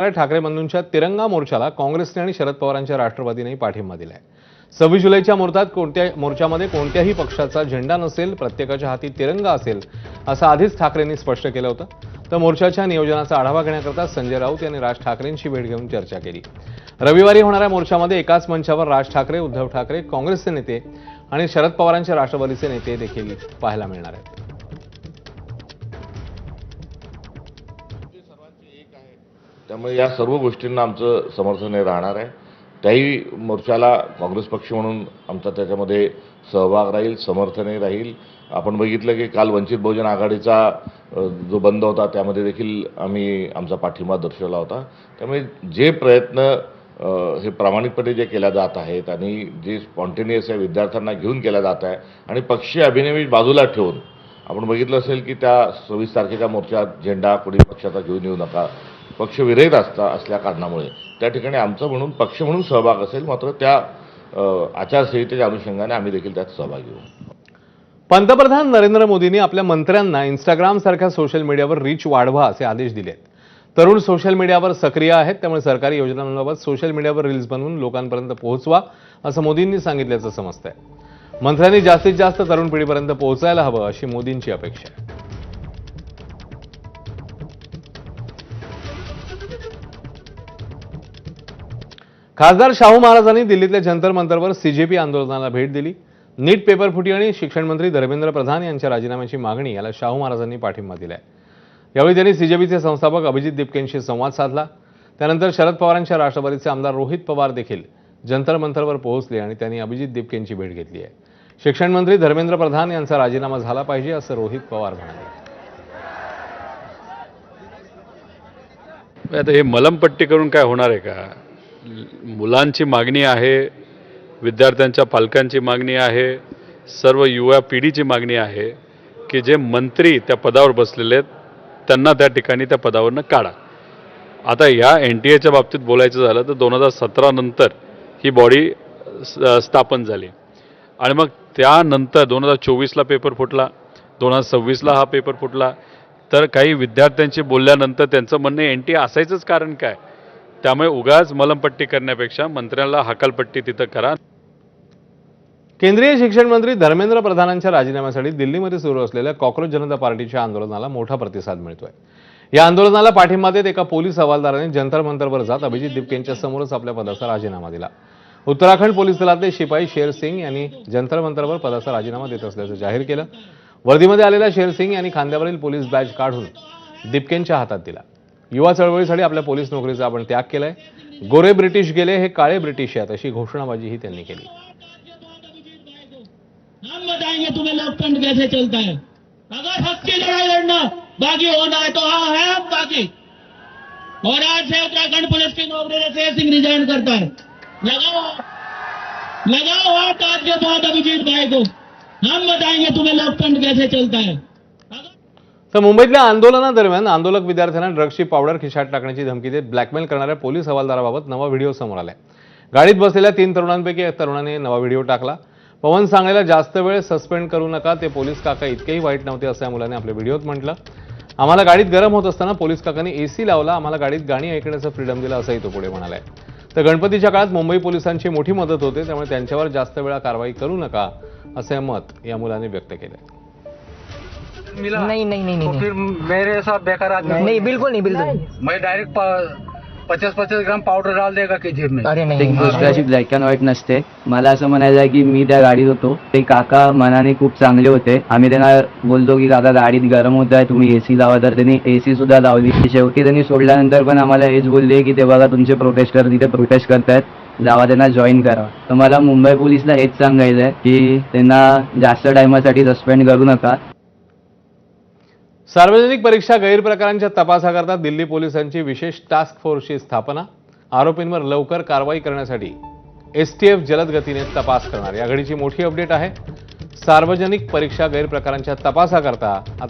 ठाकरे बंधूंच्या तिरंगा मोर्चाला काँग्रेसने आणि शरद पवारांच्या राष्ट्रवादीनेही पाठिंबा दिलाय। 26 जुलैच्या मोर्चामध्ये कोणत्याही पक्षाचा झेंडा नसेल, प्रत्येकाच्या हाती तिरंगा असेल असं आधीच ठाकरेंनी स्पष्ट केलं होतं। तर मोर्चाच्या नियोजनाचा आढावा घेण्याकरता संजय राऊत यांनी राज ठाकरेंची भेट घेऊन चर्चा केली। रविवारी होणाऱ्या मोर्चामध्ये एकाच मंचावर राज ठाकरे, उद्धव ठाकरे, काँग्रेसचे नेते आणि शरद पवारांच्या राष्ट्रवादीचे नेते देखील पाहायला मिळणार आहेत। त्यामुळे या सर्व गोष्टींना आमचं समर्थन राहणार आहे। त्याही मोर्चाला काँग्रेस पक्ष म्हणून आमचा त्याच्यामध्ये सहभाग राहील, समर्थनही राहील। आपण बघितलं की काल वंचित बहुजन आघाडीचा जो बंद होता त्यामध्ये देखील आम्ही आमचा पाठिंबा दर्शवला होता। त्यामुळे जे प्रयत्न हे प्रामाणिकपणे जे केल्या जात आहेत आणि जे स्पॉन्टेनियस आहे विद्यार्थ्यांना घेऊन केल्या जात आहे आणि पक्षीय अभिनिवेश बाजूला ठेवून आपण बघितलं असेल की त्या 26 तारखेच्या मोर्चात झेंडा कोणी पक्षाचा घेऊन येऊ नका, पक्ष विरहित असल्या कारणामुळे त्या ठिकाणी आमचं म्हणून पक्ष म्हणून सहभाग असेल, मात्र त्या आचारसंहितेच्या अनुषंगाने आम्ही देखील त्यात सहभाग घेऊ। पंतप्रधान नरेंद्र मोदींनी आपल्या मंत्र्यांना इंस्टाग्राम सारख्या सोशल मीडियावर रीच वाढवा असे आदेश दिले आहेत। तरुण सोशल मीडियावर सक्रिय आहेत, त्यामुळे सरकारी योजनांबाबत सोशल मीडियावर रील्स बनवून लोकांपर्यंत पोहोचवा असं मोदींनी सांगितल्याचं समजतंय। मंत्र्यांनी जास्तीत जास्त तरुण पिढीपर्यंत पोहोचायला हवं अशी मोदींची अपेक्षा आहे। खासदार शाहू महाराजांनी दिल्लीतल्या जंतर मंतरवर सीजेपी आंदोलनाला भेट दिली। नीट पेपरफुटी आणि शिक्षण मंत्री धर्मेंद्र प्रधान यांच्या राजीनाम्याची मागणी याला शाहू महाराजांनी पाठिंबा दिलाय। यावेळी त्यांनी सीजेपीचे संस्थापक अभिजित दिपकेंशी संवाद साधला। त्यानंतर शरद पवारांच्या राष्ट्रवादीचे आमदार रोहित पवार देखील जंतर मंतरवर पोहोचले आणि त्यांनी अभिजित दिपकेंची भेट घेतली आहे। शिक्षण मंत्री धर्मेंद्र प्रधान यांचा राजीनामा झाला पाहिजे असं रोहित पवार म्हणाले। आता हे मलमपट्टी करून काय होणार आहे का? मुलांची मागणी आहे, विद्यार्थ्यांच्या पालकांची मागणी आहे, सर्व युवा पिढीची मागणी आहे की जे मंत्री त्या पदावर बसलेले आहेत त्यांना त्या ठिकाणी त्या पदावरनं काढा। आता या NTAच्या बाबतीत बोलायचं झालं तर 2017 नंतर ही बॉडी स्थापन झाली आणि मग त्यानंतर 2024ला पेपर फुटला, 2026ला हा पेपर फुटला। तर काही विद्यार्थ्यांशी बोलल्यानंतर त्यांचं म्हणणं NTA असायचंच कारण काय? त्यामुळे उगाच मलमपट्टी करण्यापेक्षा मंत्र्यांना हकालपट्टी तिथं करा। केंद्रीय शिक्षण मंत्री धर्मेंद्र प्रधानांच्या राजीनाम्यासाठी दिल्लीमध्ये सुरू असलेल्या कॉक्रोच जनता पार्टीच्या आंदोलनाला मोठा प्रतिसाद मिळतोय। या आंदोलनाला पाठिंबा देत एका पोलीस हवालदाराने जंतर मंतरवर जात अभिजित दिपकेंच्या समोरच आपल्या पदाचा राजीनामा दिला। उत्तराखंड पोलीस दलातले शिपाई शेर सिंग यांनी जंतर मंतरवर पदाचा राजीनामा देत असल्याचं जाहीर केलं। वर्दीमध्ये आलेल्या शेर सिंग यांनी खांद्यावरील पोलीस बॅज काढून दिपकेंच्या हातात दिला। युवा चळवळीसाठी आपल्या पोलीस नोकरीचा आपण त्याग केलाय, गोरे ब्रिटिश गेले, हे काळे ब्रिटिश आहेत अशी घोषणाबाजीही त्यांनी केली। हम बताएंगे तुम्हें लोकतंत्र कैसे चलता है। अगर हक की लड़ाई लड़ना बाकी होना है तो हाँ है हम बाकी। और आज से उत्तराखंड पुलिस की नौकरी से शेर सिंह रिजाइन करता है। लगाओ हाथ आज के बाद अभिजीत भाई को। हम बताएंगे तुम्हें लोकतंत्र कैसे चलता है। तर मुंबईतल्या आंदोलनादरम्यान आंदोलक विद्यार्थ्यांना ड्रग्सची पावडर खिशात टाकण्याची धमकी देत ब्लॅकमेल करणाऱ्या पोलीस हवालदाराबाबत नवा व्हिडिओ समोर आलाय। गाडीत बसलेल्या 3 तरुणांपैकी एक तरुणाने नवा व्हिडिओ टाकला। पवन सांगलेला जास्त वेळ सस्पेंड करू नका, ते पोलीस काका इतकेही वाईट नव्हते असं या मुलाने आपल्या व्हिडिओत म्हटलं। आम्हाला गाडीत गरम होत असताना पोलीस काकांनी AC लावला, आम्हाला गाडीत गाणी ऐकण्याचं फ्रीडम दिलं असंही तो पुढे म्हणालाय। तर गणपतीच्या काळात मुंबई पोलिसांची मोठी मदत होते, त्यामुळे त्यांच्यावर जास्त वेळा कारवाई करू नका असे मत या मुलाने व्यक्त केलंय। नहीं तो फिर मेरे साथ बेकार आदमी नहीं बिल्कुल नहीं बिल्कुल नहीं। मैं डायरेक्ट 50-50 ग्राम पावडर डाल देगा की जेब में। अरे नहीं गोष्ट अशी ब्लॅक अँड व्हाईट नसते। मला असं म्हणायचं आहे की मी त्या गाडीत होतो, ते काका मनाने खूप चांगले होते। आम्ही त्यांना बोलतो की काका गाडीत गरम होत आहे, तुम्ही AC लावा, तर त्यांनी AC सुद्धा लावली। शेवटी त्यांनी सोडल्यानंतर पण आम्हाला हेच बोलले की ते बघा तुमचे प्रोटेस्टर तिथे प्रोटेस्ट करतायत, जावा त्यांना जॉईन करा। तर मला मुंबई पोलिसला हेच सांगायचं आहे की त्यांना जास्त टाइमासाठी सस्पेंड करू नका। सार्वजनिक परीक्षा गैरप्रकारांच्या तपासाकरता दिल्ली पोलिसांची विशेष टास्क फोर्सची स्थापना। आरोपींवर लवकर कारवाई करण्यासाठी STF जलद गतीने तपास करणार। या घडीची मोठी अपडेट आहे। सार्वजनिक परीक्षा गैरप्रकारांच्या तपासाकरता आता